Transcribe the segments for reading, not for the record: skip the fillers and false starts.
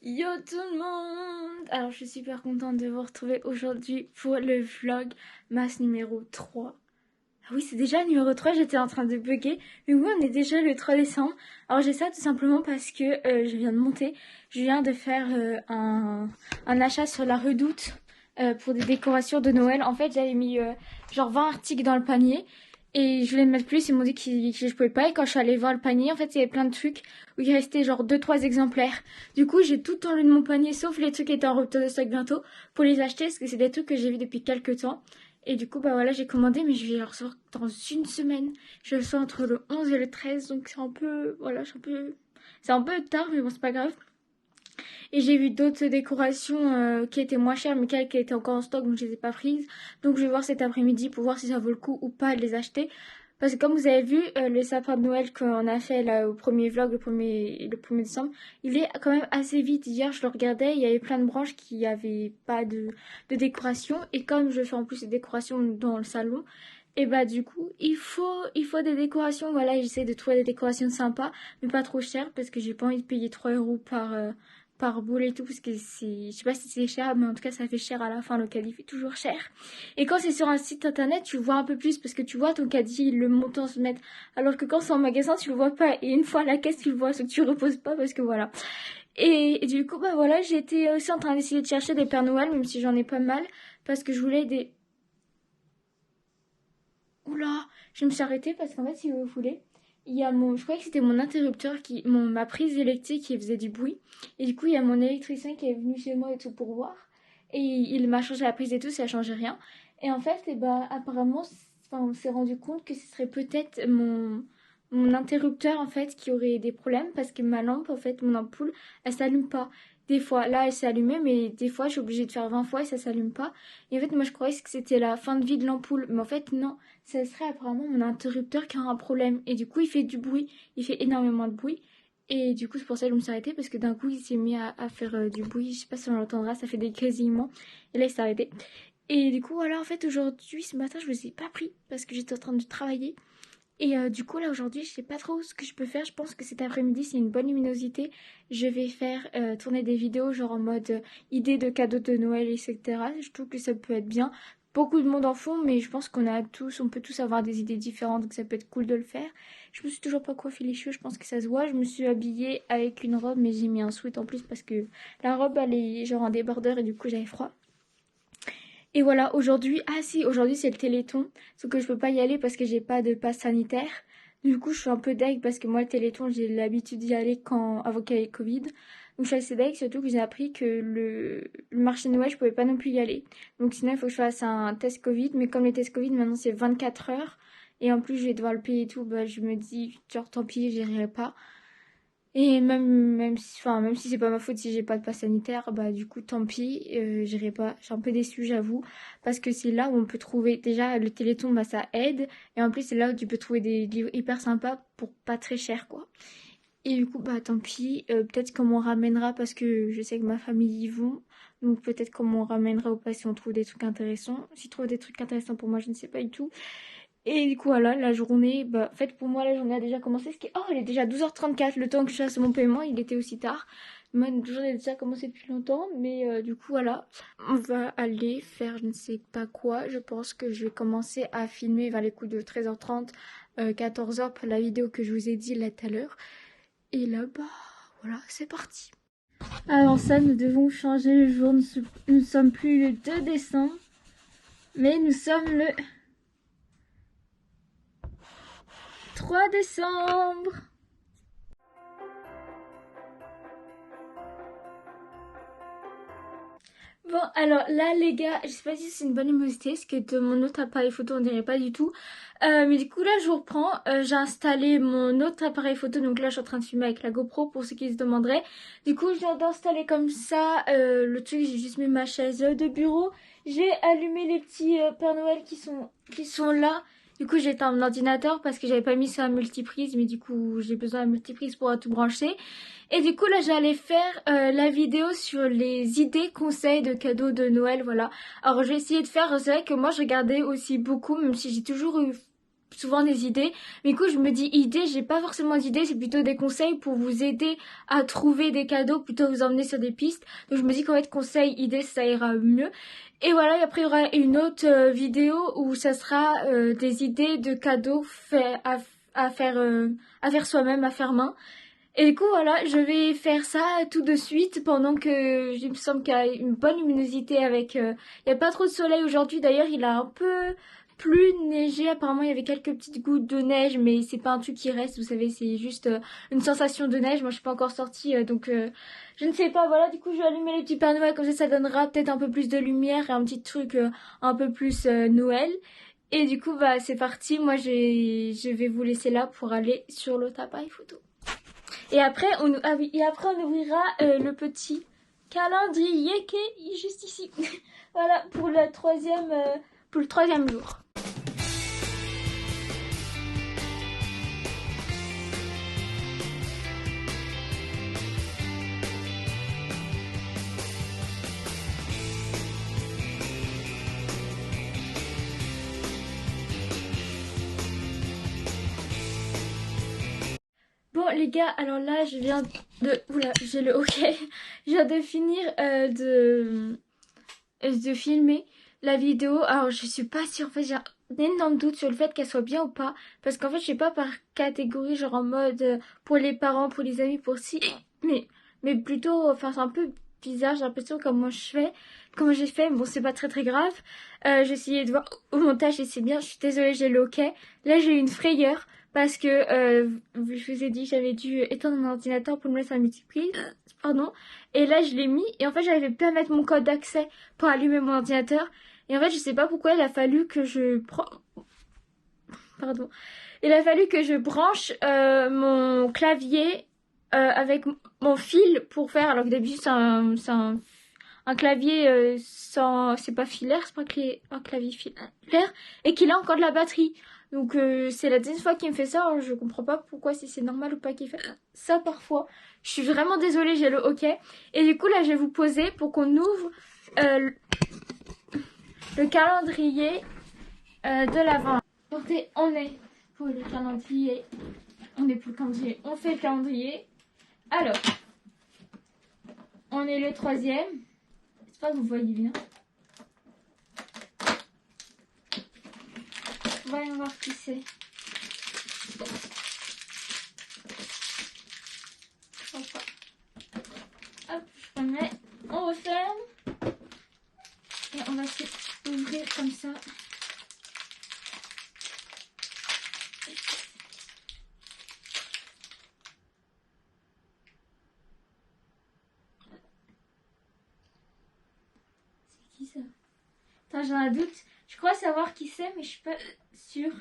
Yo tout le monde! Alors je suis super contente de vous retrouver aujourd'hui pour le vlog masse numéro 3. Ah oui, c'est déjà le numéro 3, j'étais en train de bugger. Mais oui, on est déjà le 3 décembre. Alors j'ai ça tout simplement parce que je viens de monter. Je viens de faire un achat sur la Redoute pour des décorations de Noël. En fait, j'avais mis genre 20 articles dans le panier. Et je voulais en mettre plus, ils m'ont dit que je pouvais pas. Et quand je suis allée voir le panier, en fait, il y avait plein de trucs où il restait genre 2-3 exemplaires. Du coup, j'ai tout enlevé de mon panier, sauf les trucs qui étaient en rupture de stock bientôt, pour les acheter, parce que c'est des trucs que j'ai vus depuis quelques temps. Et du coup, bah voilà, j'ai commandé, mais je vais les recevoir dans une semaine. Je le reçois entre le 11 et le 13, donc c'est un peu, voilà, c'est un peu tard, mais bon, c'est pas grave. Et j'ai vu d'autres décorations qui étaient moins chères, mais qui étaient encore en stock, donc je les ai pas prises. Donc je vais voir cet après-midi pour voir si ça vaut le coup ou pas de les acheter. Parce que comme vous avez vu, le sapin de Noël qu'on a fait là au premier vlog, le premier décembre, il est quand même assez vite. Hier, je le regardais, il y avait plein de branches qui n'avaient pas de décoration. Et comme je fais en plus des décorations dans le salon, et bah du coup, il faut des décorations. Voilà, j'essaie de trouver des décorations sympas, mais pas trop chères, parce que j'ai pas envie de payer 3 euros par boule et tout, parce que je sais pas si c'est cher, mais en tout cas ça fait cher à la fin, le caddie fait toujours cher. Et quand c'est sur un site internet, tu vois un peu plus, parce que tu vois ton caddie, le montant se mettre, alors que quand c'est en magasin, tu le vois pas, et une fois à la caisse, tu le vois, ce que tu reposes pas, parce que voilà. Et du coup, bah voilà, j'étais aussi en train d'essayer de chercher des Pères Noël, même si j'en ai pas mal, parce que je voulais des... Oula, je me suis arrêtée parce qu'en fait, si vous voulez, il y a je croyais que c'était mon interrupteur ma prise électrique qui faisait du bruit. Et du coup, il y a mon électricien qui est venu chez moi et tout pour voir. Et il m'a changé la prise et tout, ça a changé rien. Et en fait, apparemment, enfin, on s'est rendu compte que ce serait peut-être mon interrupteur en fait qui aurait des problèmes parce que ma lampe, en fait, mon ampoule, elle s'allume pas. Des fois, là, elle s'est allumée, mais des fois, je suis obligée de faire 20 fois et ça s'allume pas. Et en fait, moi, je croyais que c'était la fin de vie de l'ampoule. Mais en fait, non, ça serait apparemment mon interrupteur qui a un problème. Et du coup, il fait du bruit. Il fait énormément de bruit. Et du coup, c'est pour ça que je me suis arrêtée. Parce que d'un coup, il s'est mis à faire du bruit. Je sais pas si on l'entendra. Ça fait des grésillements. Et là, il s'est arrêté. Et du coup, voilà, en fait, aujourd'hui, ce matin, je me suis pas pris. Parce que j'étais en train de travailler. Et du coup, là, aujourd'hui, je sais pas trop ce que je peux faire. Je pense que cet après-midi, c'est une bonne luminosité. Je vais faire tourner des vidéos, genre en mode idée de cadeaux de Noël, etc. Je trouve que ça peut être bien. Beaucoup de monde en font, mais je pense on peut tous avoir des idées différentes, donc ça peut être cool de le faire. Je me suis toujours pas coiffé les cheveux, je pense que ça se voit. Je me suis habillée avec une robe, mais j'ai mis un sweat en plus parce que la robe, elle est genre en débardeur et du coup, j'avais froid. Et voilà, aujourd'hui, ah si, aujourd'hui c'est le Téléthon, sauf que je peux pas y aller parce que j'ai pas de passe sanitaire. Du coup, je suis un peu deg parce que moi, le Téléthon, j'ai l'habitude d'y aller avant qu'il y ait le Covid. Donc je suis assez deg, surtout que j'ai appris que le marché de Noël, je pouvais pas non plus y aller. Donc sinon, il faut que je fasse un test Covid, mais comme les tests Covid, maintenant c'est 24 heures, et en plus je vais devoir le payer et tout, bah je me dis, genre tant pis, j'irai pas. Et même si c'est pas ma faute si j'ai pas de passe sanitaire, bah du coup tant pis, j'irai pas. Je suis un peu déçue, j'avoue, parce que c'est là où on peut trouver déjà le Téléthon, bah ça aide, et en plus c'est là où tu peux trouver des livres hyper sympas pour pas très cher quoi. Et du coup bah tant pis, peut-être qu'on m'en ramènera parce que je sais que ma famille y vont, donc peut-être qu'on m'en ramènera ou pas si on trouve des trucs intéressants. S'ils trouvent des trucs intéressants pour moi, je ne sais pas du tout. Et du coup, voilà, la journée, bah, en fait, pour moi, la journée a déjà commencé. Oh, il est déjà 12h34, le temps que je fasse mon paiement, il était aussi tard. Moi, la journée a déjà commencé depuis longtemps, mais du coup, voilà, on va aller faire je ne sais pas quoi. Je pense que je vais commencer à filmer vers les coups de 13h30, 14h pour la vidéo que je vous ai dit là tout à l'heure. Et là, bah, voilà, c'est parti. Alors ça, nous devons changer le jour. Nous ne sommes plus le 2 décembre, mais nous sommes le 3 décembre. Bon, alors là, les gars, je sais pas si c'est une bonne luminosité, parce que de mon autre appareil photo, on dirait pas du tout. Mais du coup, là, je vous reprends. J'ai installé mon autre appareil photo, donc là, je suis en train de filmer avec la GoPro, pour ceux qui se demanderaient. Du coup, je viens d'installer comme ça le truc, j'ai juste mis ma chaise de bureau. J'ai allumé les petits Père Noël qui sont là. Du coup, j'ai éteint mon ordinateur parce que j'avais pas mis ça à multiprise, mais du coup, j'ai besoin de multiprise pour tout brancher. Et du coup, là, j'allais faire la vidéo sur les idées, conseils de cadeaux de Noël, voilà. Alors, je vais essayer de faire, c'est vrai que moi, je regardais aussi beaucoup, même si j'ai toujours eu souvent des idées. Mais du coup, je me dis idées, j'ai pas forcément d'idées, c'est plutôt des conseils pour vous aider à trouver des cadeaux, plutôt vous emmener sur des pistes. Donc je me dis qu'en fait, conseils, idées, ça ira mieux. Et voilà, et après il y aura une autre vidéo où ça sera des idées de cadeaux faits à faire soi-même, à faire main. Et du coup voilà, je vais faire ça tout de suite pendant que il me semble qu'il y a une bonne luminosité avec... il n'y a pas trop de soleil aujourd'hui, d'ailleurs il a un peu plus neigé, apparemment il y avait quelques petites gouttes de neige, mais c'est pas un truc qui reste, vous savez, c'est juste une sensation de neige. Moi je suis pas encore sortie, donc je ne sais pas. Voilà, du coup je vais allumer les petits Pères Noël, comme ça donnera peut-être un peu plus de lumière et un petit truc un peu plus Noël. Et du coup bah c'est parti, moi je vais vous laisser là pour aller sur l'autre appareil photo. Et après on ouvrira le petit calendrier qui est juste ici. Voilà pour le troisième jour. Bon les gars, alors là je viens de... Oula, j'ai le hockey. Je viens de finir de filmer la vidéo. Alors je suis pas sûre, en fait j'ai un énorme doute sur le fait qu'elle soit bien ou pas. Parce qu'en fait je sais pas par catégorie, genre en mode pour les parents, pour les amis, pour si... Mais plutôt, enfin c'est un peu bizarre, j'ai l'impression comment j'ai fait. Bon c'est pas très très grave. J'ai essayé de voir au montage et c'est bien, je suis désolée, j'ai le hockey. Là j'ai eu une frayeur. Parce que je vous ai dit j'avais dû éteindre mon ordinateur pour me mettre à multiprise. Pardon. Et là je l'ai mis et en fait j'arrivais plus à mettre mon code d'accès pour allumer mon ordinateur. Et en fait je sais pas pourquoi il a fallu que je branche mon clavier avec mon fil pour faire. Alors que d'habitude c'est un clavier sans... C'est pas filaire, c'est pas un clavier filaire. Et qu'il a encore de la batterie. Donc c'est la deuxième fois qu'il me fait ça, alors je comprends pas pourquoi, si c'est normal ou pas qu'il fait ça parfois. Je suis vraiment désolée, j'ai le hockey. Et du coup là je vais vous poser pour qu'on ouvre le calendrier de l'Avent. Regardez, on est pour le calendrier. On est pour le calendrier, on fait le calendrier. Alors, on est le 3e. J'espère que vous voyez bien. Voyons voir qui c'est. Hop, je remets. On referme. Et on va s'ouvrir comme ça. C'est qui ça? Attends, j'ai un doute. Je crois savoir qui c'est, mais je suis pas sûre.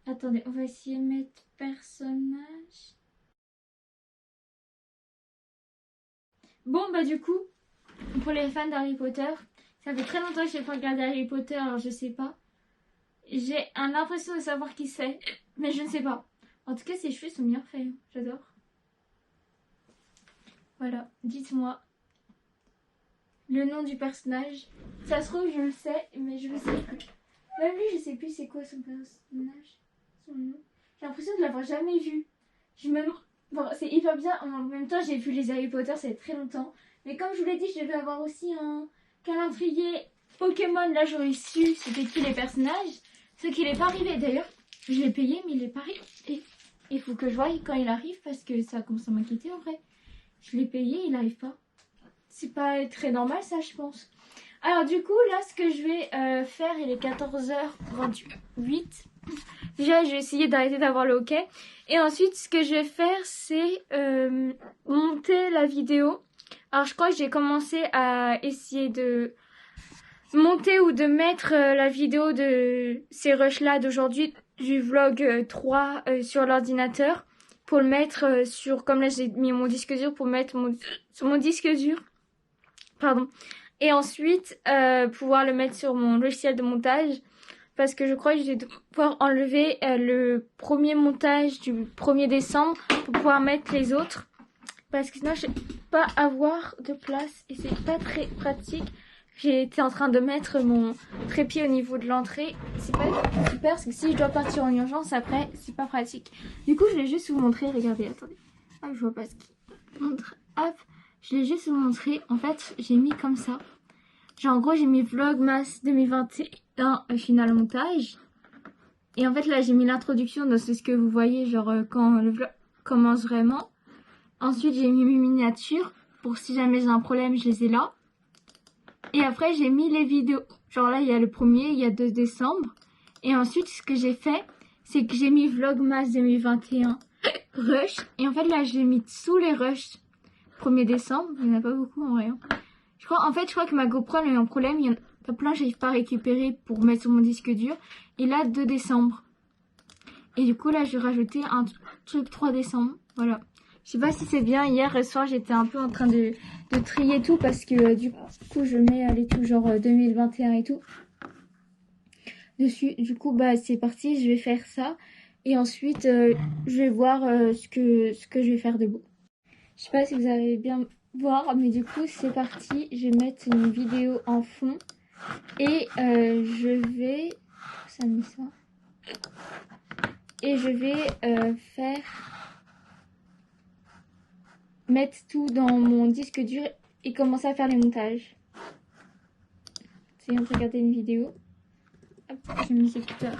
Attendez, on va essayer de mettre personnage. Bon, bah du coup, pour les fans d'Harry Potter, ça fait très longtemps que je n'ai pas regardé Harry Potter, alors je sais pas. J'ai l'impression de savoir qui c'est, mais je ne sais pas. En tout cas, ses cheveux sont bien faits, j'adore. Voilà, dites-moi le nom du personnage. Ça se trouve, je le sais, mais je le sais plus. Même lui, je sais plus c'est quoi son personnage, son nom. J'ai l'impression de l'avoir jamais vu. Bon, c'est hyper bien. En même temps, j'ai vu les Harry Potter, ça fait très longtemps. Mais comme je vous l'ai dit, je devais avoir aussi un calendrier Pokémon. Là, j'aurais su c'était qui les personnages. Ce qui n'est pas arrivé. D'ailleurs, je l'ai payé, mais il n'est pas arrivé. Et il faut que je voie quand il arrive parce que ça commence à m'inquiéter en vrai. Je l'ai payé, il n'arrive pas. C'est pas très normal ça, je pense. Alors du coup, là, ce que je vais faire, il est 14h28. Déjà, j'ai essayé d'arrêter d'avoir le hockey. Et ensuite, ce que je vais faire, c'est monter la vidéo. Alors, je crois que j'ai commencé à essayer de monter ou de mettre la vidéo de ces rushs-là d'aujourd'hui, du vlog 3 sur l'ordinateur. Pour le mettre sur... Comme là, j'ai mis mon disque dur pour mettre sur mon disque dur. Pardon. Et ensuite, pouvoir le mettre sur mon logiciel de montage. Parce que je crois que je vais pouvoir enlever le premier montage du 1er décembre pour pouvoir mettre les autres. Parce que sinon, je ne vais pas avoir de place. Et c'est pas très pratique. J'étais en train de mettre mon trépied au niveau de l'entrée. C'est pas super parce que si je dois partir en urgence après, c'est pas pratique. Du coup, je vais juste vous montrer. Regardez, attendez. Hop, je vois pas ce qui montre. Hop, je l'ai juste vous montrer. En fait, j'ai mis comme ça. Genre, en gros, j'ai mis Vlogmas 2021 final montage. Et en fait, là, j'ai mis l'introduction. Donc, c'est ce que vous voyez, genre, quand le vlog commence vraiment. Ensuite, j'ai mis mes miniatures. Pour si jamais j'ai un problème, je les ai là. Et après, j'ai mis les vidéos. Genre là, il y a le 1er, il y a 2 décembre. Et ensuite, ce que j'ai fait, c'est que j'ai mis Vlogmas 2021 Rush. Et en fait, là, je l'ai mis sous les Rush 1er décembre. Il n'y en a pas beaucoup en vrai. Je crois que ma GoPro elle a eu un problème. Il y en a plein, j'arrive pas à récupérer pour mettre sur mon disque dur. Et là, 2 décembre. Et du coup, là, je vais rajouter un truc 3 décembre. Voilà. Je sais pas si c'est bien. Hier soir, j'étais un peu en train de trier tout parce que du coup, je mets les tout genre 2021 et tout dessus. Du coup, bah c'est parti. Je vais faire ça et ensuite, je vais voir ce que je vais faire de beau. Je sais pas si vous allez bien voir, mais du coup, c'est parti. Je vais mettre une vidéo en fond et je vais ça met ça et je vais mettre tout dans mon disque dur et commencer à faire les montages. Essayons de regarder une vidéo. Hop, j'ai mis les écouteurs.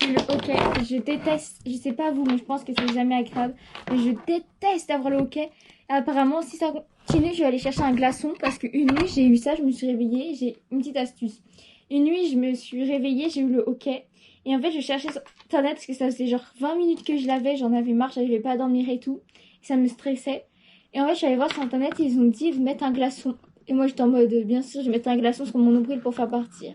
J'ai le hockey. Je déteste, je sais pas vous, mais je pense que c'est jamais agréable. Mais je déteste avoir le hockey. Et apparemment, si ça continue, je vais aller chercher un glaçon parce qu'une nuit, j'ai eu ça, je me suis réveillée. J'ai une petite astuce. Une nuit, je me suis réveillée, j'ai eu le hockey. Et en fait, je cherchais sur internet parce que ça faisait genre 20 minutes que je l'avais, j'en avais marre, j'arrivais pas à dormir et tout. Ça me stressait. Et en fait, je suis allée voir sur internet, ils ont dit de mettre un glaçon. Et moi, j'étais en mode, bien sûr, je vais mettre un glaçon sur mon nombril pour faire partir.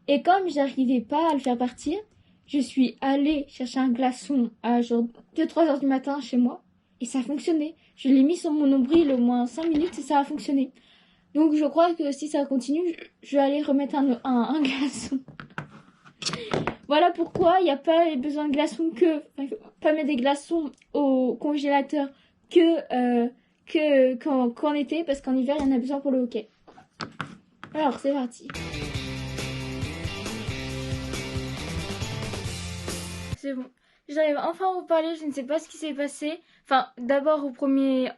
Et comme j'arrivais pas à le faire partir, je suis allée chercher un glaçon à genre 2-3 heures du matin chez moi. Et ça a fonctionné. Je l'ai mis sur mon nombril au moins 5 minutes et ça a fonctionné. Donc, je crois que si ça continue, je vais aller remettre un glaçon. Voilà pourquoi il n'y a pas besoin de glaçons pas mettre des glaçons au congélateur qu'en été, parce qu'en hiver, il y en a besoin pour le hockey. Alors, c'est parti. C'est bon. J'arrive enfin à vous parler, je ne sais pas ce qui s'est passé. Enfin, d'abord au premier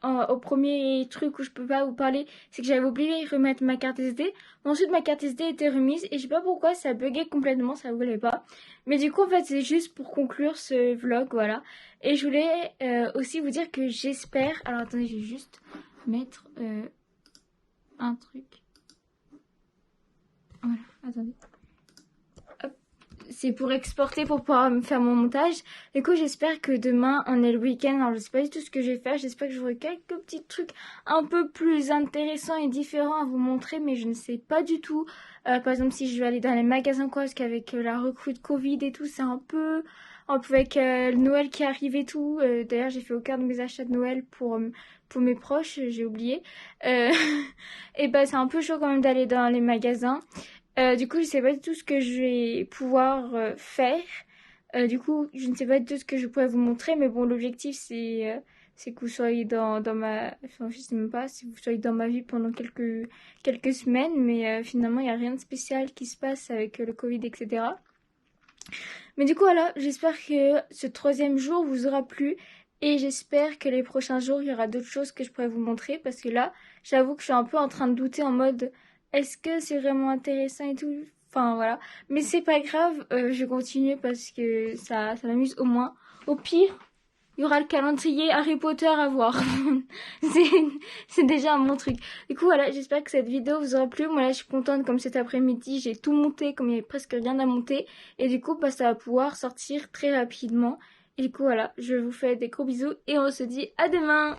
truc où je peux pas vous parler, c'est que j'avais oublié de remettre ma carte SD. Ensuite, ma carte SD était remise et je sais pas pourquoi ça buguait complètement, ça voulait pas. Mais du coup, en fait, c'est juste pour conclure ce vlog, voilà. Et je voulais aussi vous dire que j'espère... Alors, attendez, je vais juste mettre un truc. Voilà, attendez. C'est pour exporter pour pouvoir me faire mon montage. Du coup, j'espère que demain, on est le week-end. Alors, je sais pas du tout ce que je vais faire. J'espère que j'aurai quelques petits trucs un peu plus intéressants et différents à vous montrer. Mais je ne sais pas du tout. Par exemple, si je vais aller dans les magasins, quoi. Parce qu'avec la recrue de Covid et tout, c'est un peu avec le Noël qui arrive et tout. D'ailleurs, j'ai fait aucun de mes achats de Noël pour mes proches. J'ai oublié. Et bah, c'est un peu chaud quand même d'aller dans les magasins. Du coup, je sais pas du tout ce que je vais pouvoir faire. Du coup, je ne sais pas du tout ce que je pourrais vous montrer. Mais bon, l'objectif, c'est que vous soyez dans ma... Enfin, je sais même pas si vous soyez dans ma vie pendant quelques semaines. Mais finalement, il n'y a rien de spécial qui se passe avec le Covid, etc. Mais du coup, voilà, j'espère que ce 3e jour vous aura plu. Et j'espère que les prochains jours, il y aura d'autres choses que je pourrais vous montrer. Parce que là, j'avoue que je suis un peu en train de douter en mode... Est-ce que c'est vraiment intéressant et tout? Enfin, voilà. Mais c'est pas grave, je continue parce que ça m'amuse au moins. Au pire, il y aura le calendrier Harry Potter à voir. c'est déjà mon truc. Du coup, voilà, j'espère que cette vidéo vous aura plu. Moi, là, je suis contente comme cet après-midi. J'ai tout monté comme il n'y avait presque rien à monter. Et du coup, bah, ça va pouvoir sortir très rapidement. Et du coup, voilà, je vous fais des gros bisous et on se dit à demain!